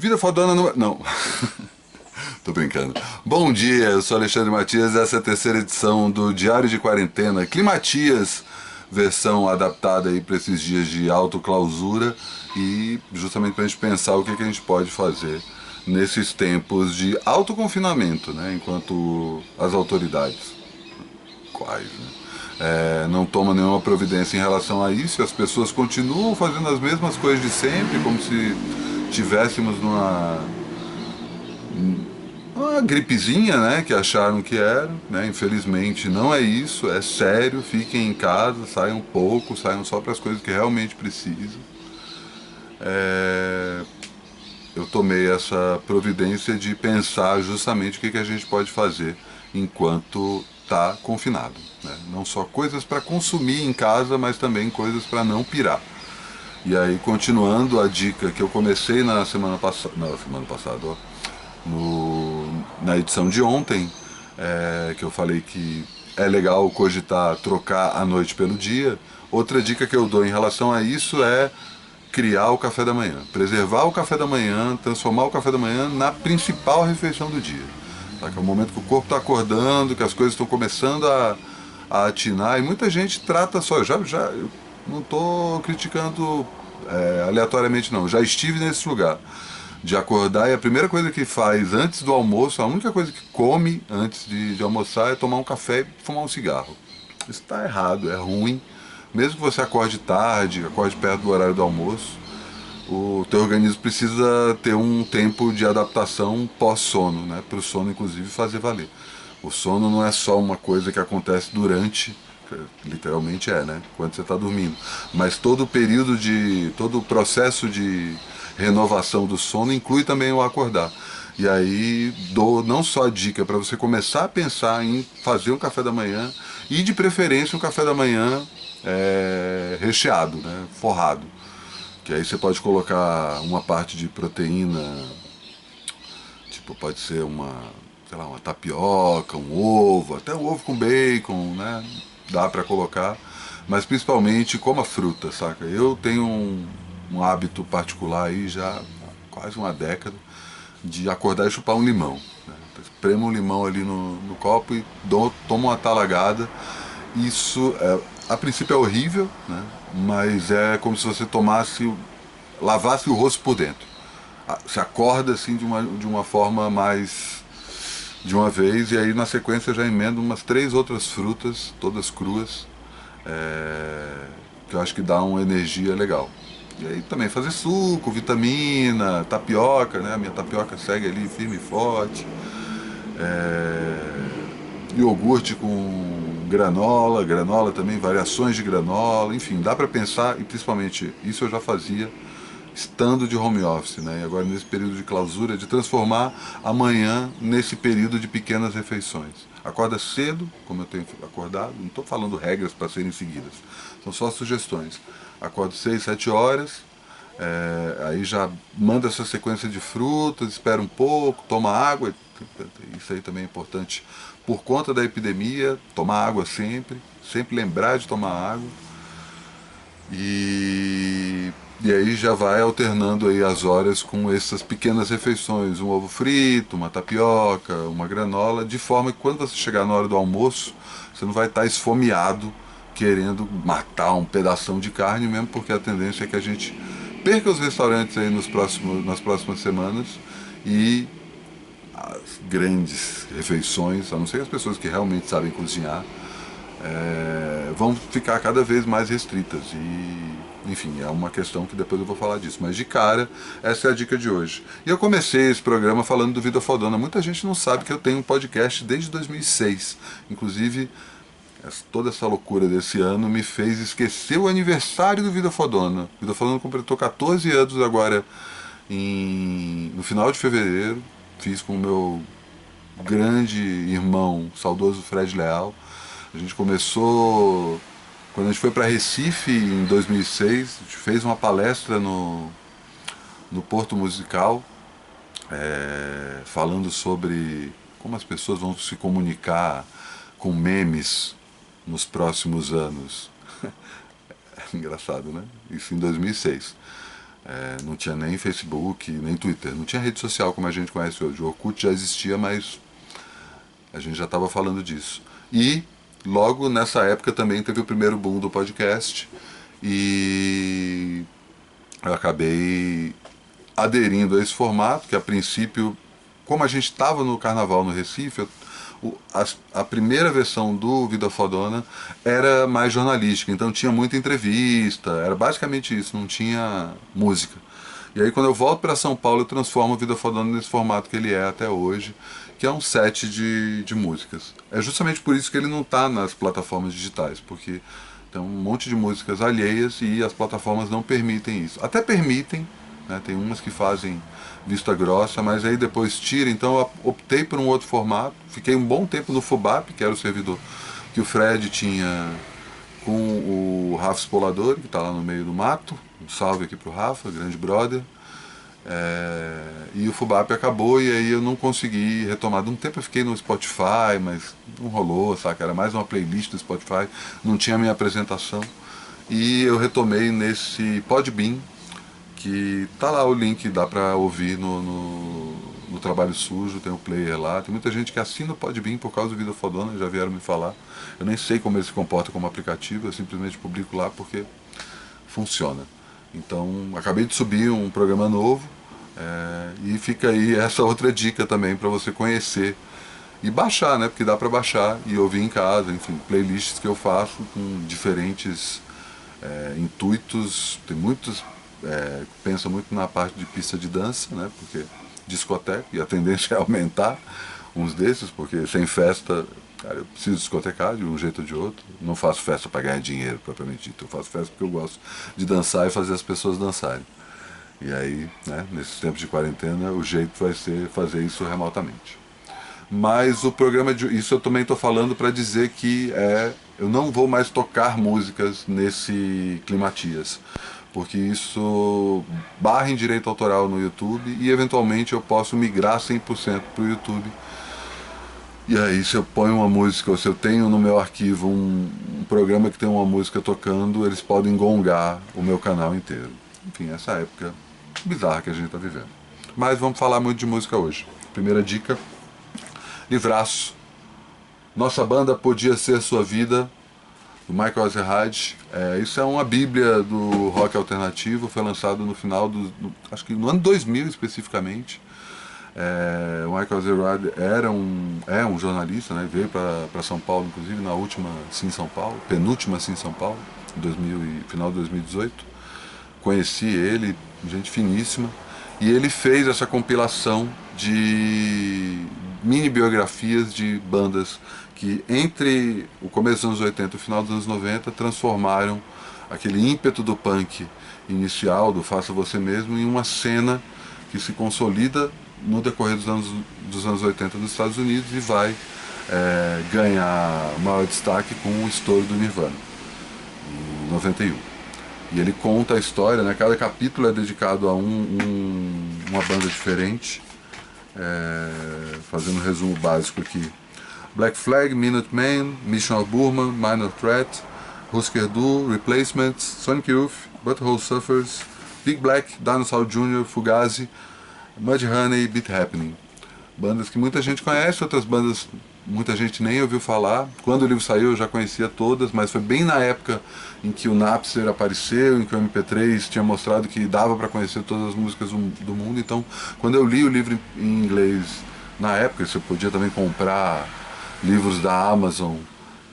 Vida fodona não... Não. Tô brincando. Bom dia, eu sou Alexandre Matias, essa é a terceira edição do Diário de Quarentena, Climatias, versão adaptada aí para esses dias de autoclausura e justamente para a gente pensar o que a gente pode fazer nesses tempos de autoconfinamento, né, enquanto as autoridades, quais, né, não tomam nenhuma providência em relação a isso, e as pessoas continuam fazendo as mesmas coisas de sempre, como se tivéssemos uma gripezinha, né, que acharam que era, né, infelizmente não é isso, é sério, fiquem em casa, saiam pouco, saiam só para as coisas que realmente precisam. É, eu tomei essa providência de pensar justamente o que a gente pode fazer enquanto está confinado, né? Não só coisas para consumir em casa, mas também coisas para não pirar. E aí, continuando a dica que eu comecei na semana passada, ó, na edição de ontem, que eu falei que é legal cogitar trocar a noite pelo dia. Outra dica que eu dou em relação a isso é criar o café da manhã, preservar o café da manhã, transformar o café da manhã na principal refeição do dia. Tá? Que é o momento que o corpo está acordando, que as coisas estão começando a atinar, e muita gente trata só, eu não estou criticando aleatoriamente não, já estive nesse lugar de acordar e a primeira coisa que faz antes do almoço, a única coisa que come antes de almoçar é tomar um café e fumar um cigarro. Isso está errado, é ruim. Mesmo que você acorde tarde, acorde perto do horário do almoço, o teu organismo precisa ter um tempo de adaptação pós-sono, né? Para o sono, inclusive, fazer valer. O sono não é só uma coisa que acontece durante, literalmente é, né? Quando você está dormindo. Mas todo o período todo o processo de renovação do sono inclui também o acordar. E aí dou não só a dica para você começar a pensar em fazer um café da manhã e de preferência um café da manhã recheado, né? Forrado. Que aí você pode colocar uma parte de proteína, tipo, pode ser sei lá, uma tapioca, um ovo, até um ovo com bacon, né? Dá pra colocar. Mas principalmente coma fruta, saca? Eu tenho um hábito particular aí já há quase uma década de acordar e chupar um limão. Né? Premo um limão ali no copo e tomo uma talagada. Isso, a princípio é horrível, né? Mas é como se você lavasse o rosto por dentro. Você acorda assim de uma forma mais de uma vez, e aí na sequência eu já emendo umas 3 outras frutas, todas cruas, que eu acho que dá uma energia legal. E aí também fazer suco, vitamina, tapioca, né? A minha tapioca segue ali firme e forte. Iogurte com granola também, variações de granola, enfim, dá para pensar, e principalmente isso eu já fazia estando de home office, né? E agora nesse período de clausura, de transformar amanhã nesse período de pequenas refeições. Acorda cedo, como eu tenho acordado, não estou falando regras para serem seguidas, são só sugestões. Acordo 6, 7 horas, aí já manda essa sequência de frutas, espera um pouco, toma água, isso aí também é importante por conta da epidemia, tomar água sempre, sempre lembrar de tomar água. E aí já vai alternando aí as horas com essas pequenas refeições, um ovo frito, uma tapioca, uma granola, de forma que quando você chegar na hora do almoço, você não vai estar esfomeado querendo matar um pedação de carne mesmo, porque a tendência é que a gente perca os restaurantes aí nas próximas semanas e as grandes refeições, a não ser as pessoas que realmente sabem cozinhar, vão ficar cada vez mais restritas. E, enfim, é uma questão que depois eu vou falar disso. Mas de cara, essa é a dica de hoje. E eu comecei esse programa falando do Vida Fodona. Muita gente não sabe que eu tenho um podcast desde 2006. Inclusive, toda essa loucura desse ano me fez esquecer o aniversário do Vida Fodona. O Vida Fodona completou 14 anos agora no final de fevereiro. Fiz com o meu grande irmão, saudoso Fred Leal. A gente começou quando a gente foi para Recife em 2006, a gente fez uma palestra no Porto Musical, falando sobre como as pessoas vão se comunicar com memes nos próximos anos. Engraçado, né? Isso em 2006. Não tinha nem Facebook, nem Twitter, não tinha rede social como a gente conhece hoje. O Orkut já existia, mas a gente já estava falando disso. E logo nessa época também teve o primeiro boom do podcast e eu acabei aderindo a esse formato, que a princípio, como a gente estava no carnaval no Recife, a primeira versão do Vida Fodona era mais jornalística, então tinha muita entrevista, era basicamente isso, não tinha música. E aí quando eu volto para São Paulo eu transformo o Vida Fodona nesse formato que ele é até hoje, que é um set de músicas. É justamente por isso que ele não está nas plataformas digitais, porque tem um monte de músicas alheias e as plataformas não permitem isso. Até permitem, né, tem umas que fazem vista grossa, mas aí depois tira, então eu optei por um outro formato. Fiquei um bom tempo no Fubap, que era o servidor que o Fred tinha com o Rafa Spoladori, que está lá no meio do mato. Um salve aqui pro Rafa, grande brother. E o Fubap acabou e aí eu não consegui retomar. De um tempo eu fiquei no Spotify, mas não rolou, saca? Era mais uma playlist do Spotify, não tinha minha apresentação. E eu retomei nesse Podbean, que tá lá o link, dá pra ouvir no Trabalho Sujo, tem o player lá. Tem muita gente que assina o Podbean por causa do Vida Fodona, já vieram me falar. Eu nem sei como ele se comporta como aplicativo, eu simplesmente publico lá porque funciona. Então, acabei de subir um programa novo, e fica aí essa outra dica também para você conhecer e baixar, né? Porque dá para baixar e ouvir em casa, enfim, playlists que eu faço com diferentes intuitos. Tem muitos que pensam muito na parte de pista de dança, né? Porque discoteca, e a tendência é aumentar uns desses, porque sem festa, cara, eu preciso discotecar de um jeito ou de outro. Não faço festa para ganhar dinheiro, propriamente dito. Eu faço festa porque eu gosto de dançar e fazer as pessoas dançarem. E aí, né, nesses tempos de quarentena, o jeito vai ser fazer isso remotamente. Mas o programa de isso eu também estou falando para dizer que eu não vou mais tocar músicas nesse Climatias, porque isso barra em direito autoral no YouTube e eventualmente eu posso migrar 100% para o YouTube. E aí se eu ponho uma música ou se eu tenho no meu arquivo um programa que tem uma música tocando, eles podem gongar o meu canal inteiro. Enfim, essa época bizarra que a gente está vivendo. Mas vamos falar muito de música hoje. Primeira dica: Livraço. Nossa Banda Podia Ser Sua Vida, do Michael Ezerhard. Isso é uma bíblia do rock alternativo, foi lançado no final acho que no ano 2000 especificamente. O Michael Ezerhard é um jornalista, né? Veio para São Paulo, inclusive, na última Sim São Paulo, penúltima Sim São Paulo, final de 2018. Conheci ele, gente finíssima, e ele fez essa compilação de mini biografias de bandas que entre o começo dos anos 80 e o final dos anos 90 transformaram aquele ímpeto do punk inicial, do faça você mesmo, em uma cena que se consolida no decorrer dos anos 80 nos Estados Unidos e vai ganhar maior destaque com o estouro do Nirvana, em 91. E ele conta a história, né? Cada capítulo é dedicado a uma banda diferente. Fazendo um resumo básico aqui: Black Flag, Minutemen, Mission of Burma, Minor Threat, Husker Du, Replacements, Sonic Youth, Butthole Surfers, Big Black, Dinosaur Jr., Fugazi, Mudhoney e Beat Happening. Bandas que muita gente conhece, outras bandas muita gente nem ouviu falar. Quando o livro saiu eu já conhecia todas, mas foi bem na época em que o Napster apareceu, em que o MP3 tinha mostrado que dava para conhecer todas as músicas do mundo. Então, quando eu li o livro em inglês, na época você podia também comprar livros da Amazon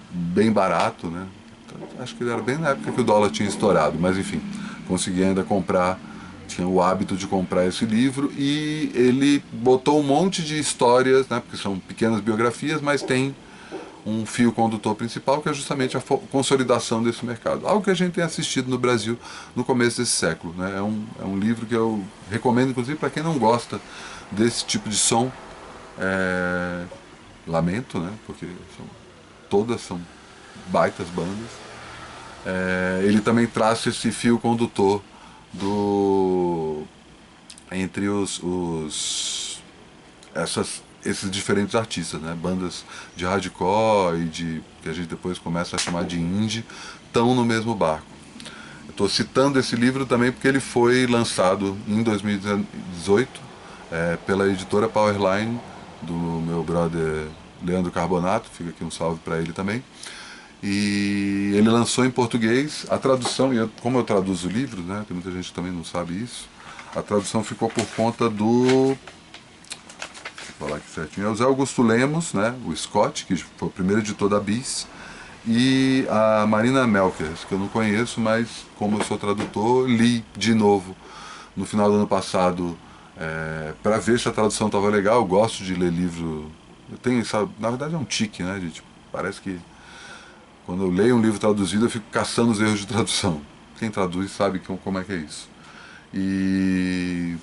bem barato, né? Então, acho que era bem na época que o dólar tinha estourado, mas enfim, consegui ainda comprar. Tinha o hábito de comprar esse livro e ele botou um monte de histórias, né, porque são pequenas biografias, mas tem um fio condutor principal que é justamente a consolidação desse mercado. Algo que a gente tem assistido no Brasil no começo desse século, né? É um livro que eu recomendo, inclusive, para quem não gosta desse tipo de som. Lamento, né, porque todas são baitas bandas. Ele também traça esse fio condutor entre esses diferentes artistas, né? Bandas de hardcore e que a gente depois começa a chamar de indie, estão no mesmo barco. Estou citando esse livro também porque ele foi lançado em 2018 pela editora Powerline, do meu brother Leandro Carbonato, fica aqui um salve para ele também. E ele lançou em português, a tradução, e como eu traduzo livros, né, tem muita gente que também não sabe isso, a tradução ficou por conta do... Vou falar aqui certinho, é o Zé Augusto Lemos, né, o Scott, que foi o primeiro editor da Bis, e a Marina Melkers, que eu não conheço, mas como eu sou tradutor, li de novo no final do ano passado para ver se a tradução estava legal. Eu gosto de ler livro, eu tenho essa, na verdade é um tique, né, de, tipo, parece que quando eu leio um livro traduzido eu fico caçando os erros de tradução. Quem traduz sabe como é que é isso. E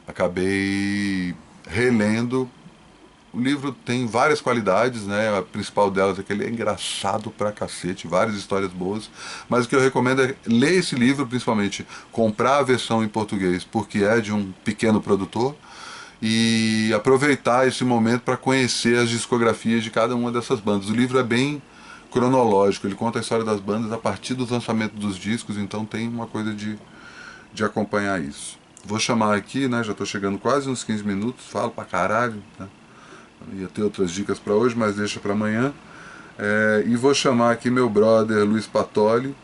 acabei relendo. O livro tem várias qualidades, né? A principal delas é que ele é engraçado pra cacete, várias histórias boas, mas o que eu recomendo é ler esse livro, principalmente comprar a versão em português, porque é de um pequeno produtor, e aproveitar esse momento para conhecer as discografias de cada uma dessas bandas. O livro é bem cronológico, ele conta a história das bandas a partir dos lançamentos dos discos, então tem uma coisa de acompanhar isso. Vou chamar aqui, né? Já estou chegando quase uns 15 minutos, falo pra caralho, né? Ia ter outras dicas para hoje, mas deixa para amanhã. E vou chamar aqui meu brother Luiz Patoli,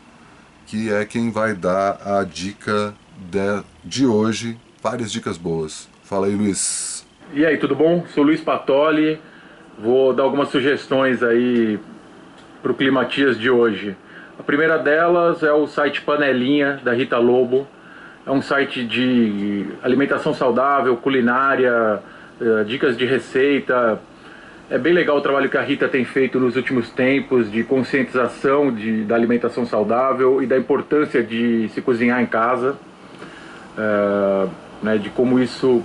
que é quem vai dar a dica de hoje. Várias dicas boas. Fala aí, Luiz. E aí, tudo bom? Sou Luiz Patoli. Vou dar algumas sugestões aí para o Climatias de hoje. A primeira delas é o site Panelinha, da Rita Lobo. É um site de alimentação saudável, culinária, dicas de receita. É bem legal o trabalho que a Rita tem feito nos últimos tempos de conscientização da alimentação saudável e da importância de se cozinhar em casa, né, de como isso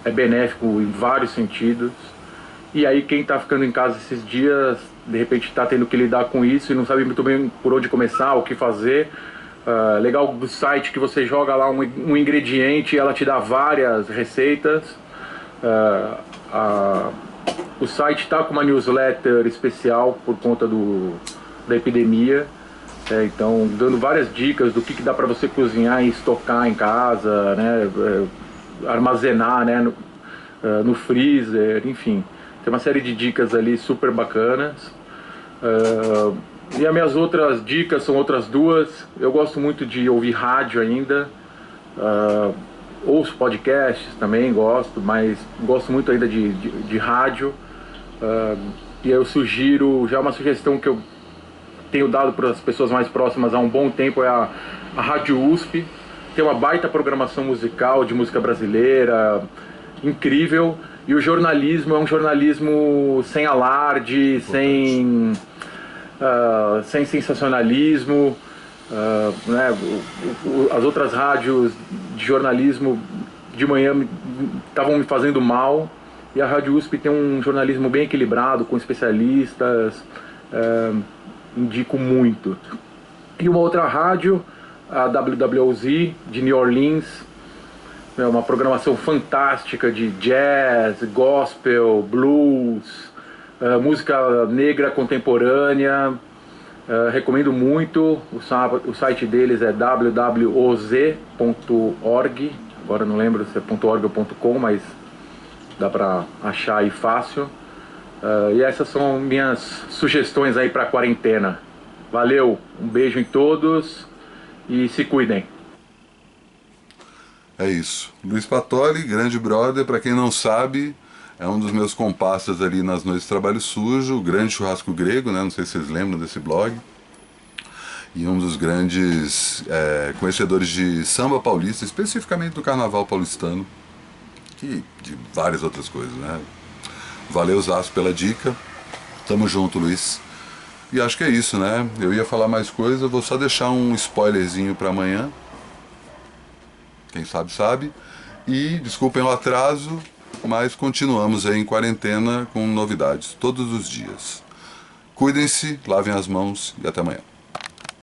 é benéfico em vários sentidos. E aí quem está ficando em casa esses dias, de repente está tendo que lidar com isso e não sabe muito bem por onde começar, o que fazer. Legal do site que você joga lá um ingrediente e ela te dá várias receitas. O site está com uma newsletter especial por conta da epidemia, então dando várias dicas do que dá para você cozinhar e estocar em casa, né, armazenar, né, no freezer, enfim, tem uma série de dicas ali super bacanas. E as minhas outras dicas são outras duas. Eu gosto muito de ouvir rádio ainda. Ouço podcasts também, gosto, mas gosto muito ainda de rádio. E eu sugiro, já uma sugestão que eu tenho dado para as pessoas mais próximas há um bom tempo, é a Rádio USP. Tem uma baita programação musical, de música brasileira, incrível. E o jornalismo é um jornalismo sem alarde, sem sensacionalismo. Né, as outras rádios de jornalismo de manhã estavam me fazendo mal, e a Rádio USP tem um jornalismo bem equilibrado, com especialistas, indico muito. E uma outra rádio, a WWOZ de New Orleans, uma programação fantástica de jazz, gospel, blues, música negra contemporânea. Recomendo muito. O site deles é wwoz.org. Agora não lembro se é .org ou .com, mas dá para achar aí fácil. E essas são minhas sugestões aí para a quarentena. Valeu, um beijo em todos e se cuidem. É isso. Luiz Patoli, grande brother, para quem não sabe, é um dos meus comparsas ali nas Noites de Trabalho Sujo, o Grande Churrasco Grego, né? Não sei se vocês lembram desse blog. E um dos grandes conhecedores de samba paulista, especificamente do carnaval paulistano, e de várias outras coisas, né? Valeu, Zaço, pela dica. Tamo junto, Luiz. E acho que é isso, né? Eu ia falar mais coisa, vou só deixar um spoilerzinho para amanhã. Quem sabe, sabe. E desculpem o atraso, mas continuamos aí em quarentena com novidades todos os dias. Cuidem-se, lavem as mãos e até amanhã.